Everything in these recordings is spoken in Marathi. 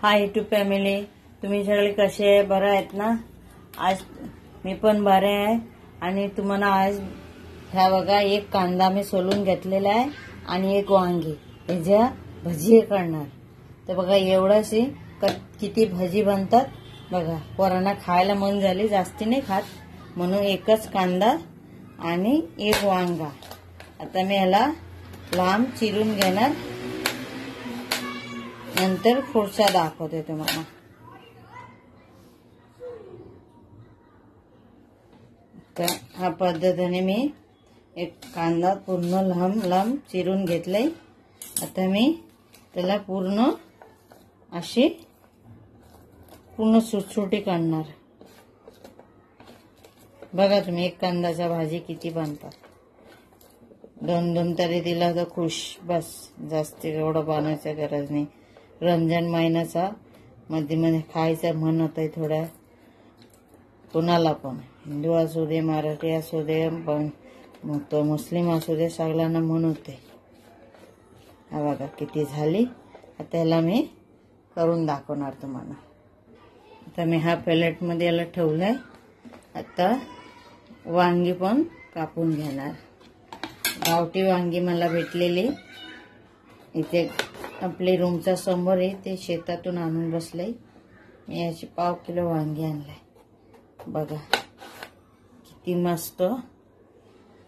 हाय यूट्यूब फॅमिली, तुम्ही सगळे कसे आहे? बरं आहेत ना? आज मी पण बरे आहे. आणि तुम्हाला आज ह्या बघा एक कांदा मी सोलून घेतलेला आहे आणि एक वांगी ह्याच्या भजी करणार. तर बघा एवढंशी किती भजी बनतात बघा. पोरांना खायला मन झाली, जास्ती नाही खात म्हणून एकच कांदा आणि एक वांगा. आता मी ह्याला लांब चिरून घेणार, नंतर पुढचा दाखवते तुम्हाला. तर ह्या पद्धतीने मी एक कांदा पूर्ण लांब लांब चिरून घेतलाय. आता मी त्याला पूर्ण अशी पूर्ण सुटसुटी करणार. बघा तुम्ही एक कांद्याच्या भाजी किती बनतात. दोन दोन तरी दिला तर खुश. बस जास्त एवढं बनवायचं गरज नाही. रमजान महिन्याचा मध्ये मध्ये खायचं मन होतंय थोड्या. कुणाला पण, हिंदू असू दे, मराठी असू दे, तो मुस्लिम असू दे, सगळ्यांना मन होते. हा बघा किती झाली. आता याला मी करून दाखवणार तुम्हाला. आता मी हा प्लेटमध्ये याला ठेवलाय. आता वांगी पण कापून घेणार. गावठी वांगी मला भेटलेली इथे आपली रूमच्या समोर आहे, ते शेतातून आणून बसलंय. मी याची 1/2 किलो वांगी आणलाय. बघा किती मस्त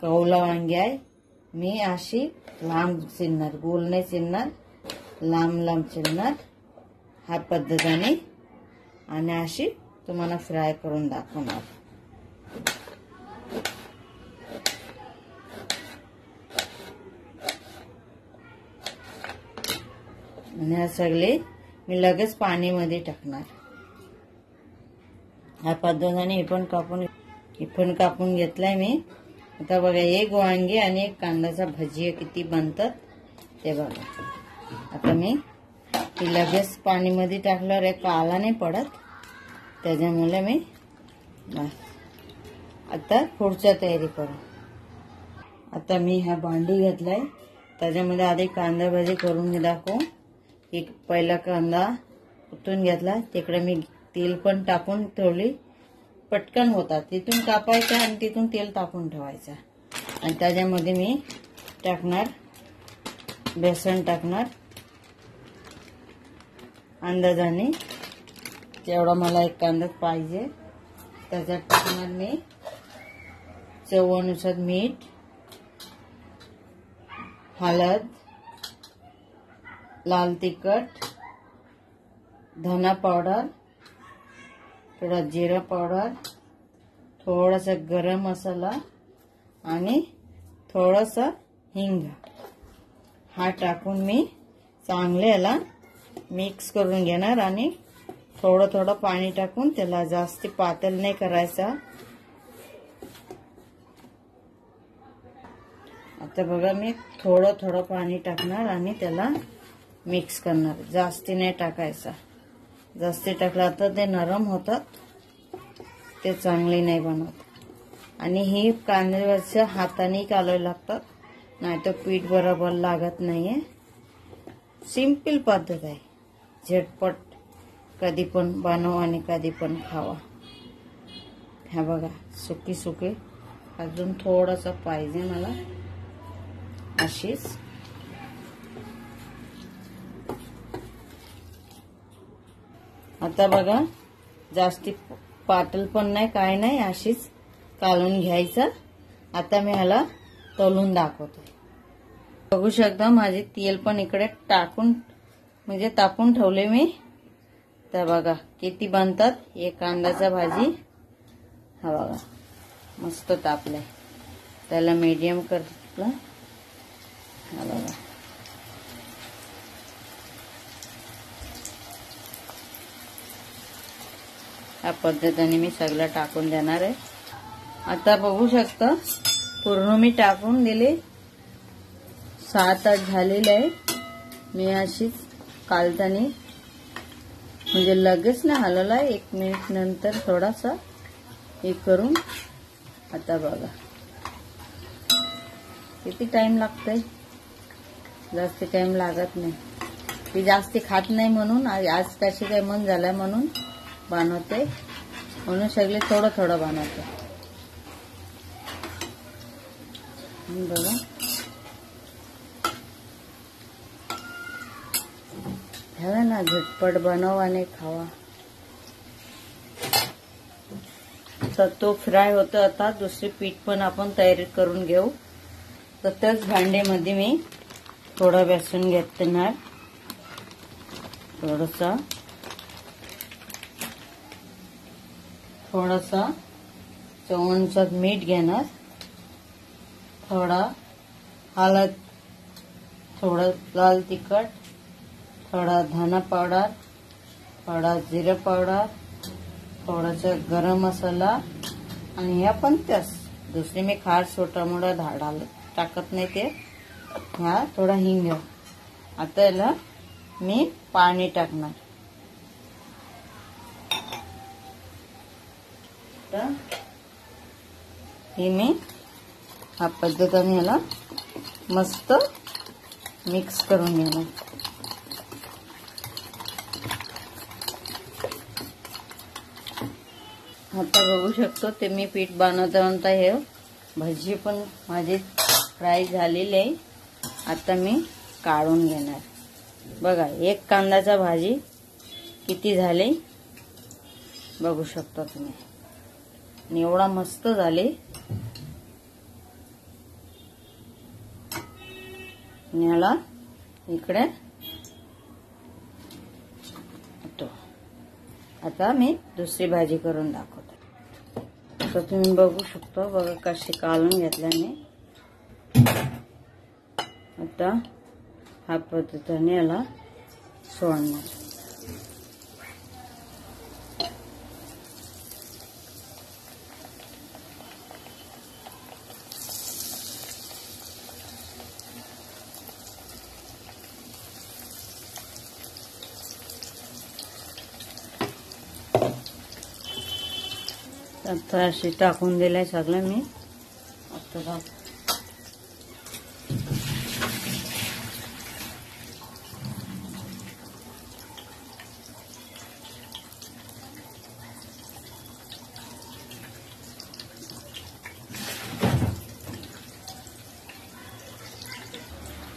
कवला वांगी आहे. मी अशी लांब चिरणार, गोल नाही चिरणार, लांब लांब चिरणार ह्या पद्धतीने. आणि अशी तुम्हाला फ्राय करून दाखवणार. आणि हे सगळे मी लगेच पाणीमध्ये टाकणार. ह्या पद्धतीने हे पण कापून घेतलाय मी. आता बघा एक वांगी आणि एक कांद्याचा भजी किती बनतात ते बघा. आता मी लगेच पाणीमध्ये टाकल्यावर एक काला नाही पडत, त्याच्यामुळे मी आता पुढच्या तयारी करू. आता मी ह्या भांडी घेतलाय, त्याच्यामध्ये आधी कांदा भाजी करून दाखवू. एक पहिला कांदा उतरून घेतला, तिकडे मी तेल पण टाकून ठेवली. पटकन होता, तिथून कापायचा आणि तिथून तेल टाकून ठेवायचा. आणि त्याच्यामध्ये मी टाकणार बेसन, टाकणार अंदाजाने जेवढा मला एक कांदा पाहिजे. त्याच्यात टाकणार मी चवीनुसार मीठ, हळद, लाल तिखट, धना पावडर, थोड़ा जीरा पावडर, थोडासा गरम मसाला आणि थोडासा हिंग. हा टाकून मी चांगले याला मिक्स करून घेणार. आणि थोडं थोडं पाणी टाकून त्याला जास्त पातळ नाही करायचा. आता बघा मी थोडं थोडं पाणी टाकणार आणि त्याला मिक्स करणार. जास्ती नाही टाकायचा. जास्ती टाकला तर ते नरम होतात, ते चांगली नाही बनत. आणि ही कांद्यावरच्या हाताने कालवावे लागतात, नाहीतर पीठ बरोबर लागत नाहीये. सिंपल पद्धत आहे, झटपट. कधी पण बनवा आणि कधी पण खावा. हा बघा सुकी सुकी अजून थोडासा पाहिजे मला अशीच. आता बघा जास्ती पातळ पण नाही, काय नाही, अशीच कालून घ्यायचं. आता मी ह्याला तळून दाखवते. बघू शकता माझे तेल पण इकडे टाकून म्हणजे तापून ठेवले मी. तर बघा किती बनतात एक कांद्याचा भाजी. हा बघा मस्त तापलाय. त्याला मीडियम करला. हा बघा या पद्धतीने मी सगळं टाकून देणार आहे. आता बघू शकता पूर्ण मी टाकून दिले. 7-8 झालेले आहे. मी अशीच कालतानी म्हणजे लगेच ना हलवला, 1 मिनिट नंतर थोडासा हे करून. आता बघा किती टाइम लागतोय, जास्त टाइम लागत नाही. ती जास्ती खात नाही म्हणून आज कशी काय मन झालंय म्हणून बनवते, म्हणून सगळे थोडं थोडं बनवते. बघा ठेवा ना, झटपट बनव आणि खावा. तर तो फ्राय होतो. आता दुसरी पीठ पण आपण तयारी करून घेऊ. तर त्याच भांड्यामध्ये मी थोडं बेसन घेणार, थोडासा चमचा मीठ घेणार, थोडा हळद, थोडं लाल तिखट, थोडा धना पावडर, थोडा जिरा पावडर, थोडासा गरम मसाला आणि हे पण त्यास दुसरी मी खास छोटा मोठा धाडाल टाकत नाही ते. हा थोडा हिंग. आता याला मी पाणी टाकणार. हे मी हा पद्धतीने याला मस्त मिक्स करून घेणार. आता बघू शकतो ते मी पीठ बनवता हे भजी पण माझी फ्राय झालेली आहे. आता मी काढून घेणार. बघा एक कांद्याचा भाजी किती झाले बघू शकता तुम्ही, आणि एवढा मस्त झाले. याला इकडे आता मी दुसरी भाजी करून दाखवते. तर तुम्ही बघू शकता बघा कशी काढून घेतल्याने. आता हा पद्धतीने याला सोडणार. आता अशी टाकून दिलंय सगळं मी. आता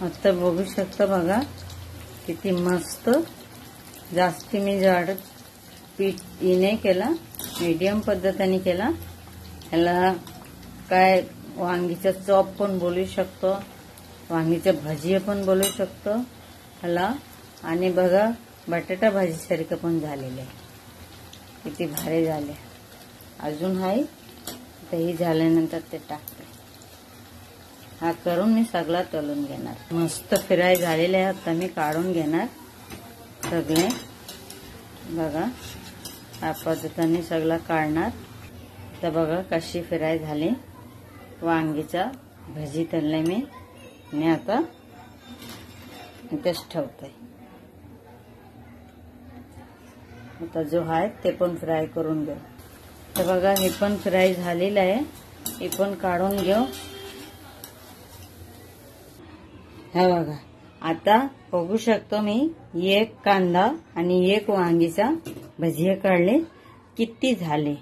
आता बघू शकता बघा किती मस्त. जास्ती मी जाड पीठ नाही केला, मीडियम पद्धतीने केला. याला काय वांगीचा चॉप पण बोलू शकतो, वांगीच्या भजी पण बोलू शकतो ह्याला. आणि बघा बटाटा भाजीसारखं पण झालेलं आहे. किती भारी झाले. अजून आहे तेही झाल्यानंतर ते टाकते. हा करून मी सगळा तळून घेणार. मस्त फ्राय झालेले आहे. आता मी काढून घेणार सगळे. बघा या पद्धतीने सगळं काढणार. तर बघा कशी फ्राय झाली. वांगीचा भजी तळले मी आता इथेच ठेवते. आता जो आहे ते पण फ्राय करून घेऊ. तर बघा हे पण फ्राय झालेलं आहे. हे पण काढून घेऊ. हा बघा आता बघू शकतो मी एक कांदा आणि एक वांगीचा भजी काढले. किती झाले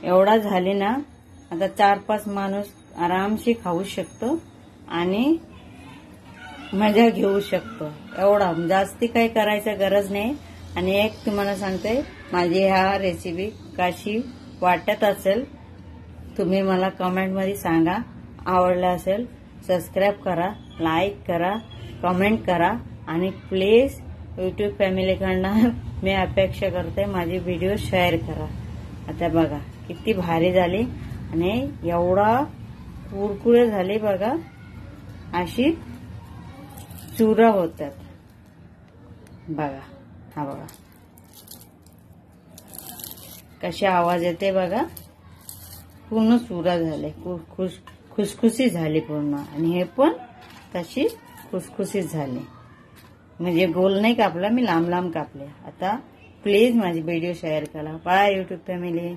एवढा झाले ना. आता 4-5 माणूस आरामशी खाऊ शकतो आणि मजा घेऊ शकतो. एवढा जास्ती काही करायचं गरज नाही. आणि एक तुम्हाला सांगते माझी ह्या रेसिपी कशी वाटत असेल तुम्ही मला कमेंट मध्ये सांगा. आवडला असेल सबस्क्राईब करा, लाईक करा, कमेंट करा आणि प्लीज यूट्यूब फॅमिलीकडनं मी अपेक्षा करते माझी व्हिडिओ शेअर करा. आता बघा किती भारी झाली आणि एवढा कुरकुरे झाले बघा. अशी चुरा होतात बघा. हा बघा कशी आवाज येते बघा. पूर्ण चुरा झाले, खुसखुशी झाली पूर्ण. आणि हे पण तशी खुसखुशीत झाली. म्हणजे गोल नाही कापला मी, लांब लांब कापले. आता प्लीज माझी व्हिडिओ शेअर करा. Bye YouTube family.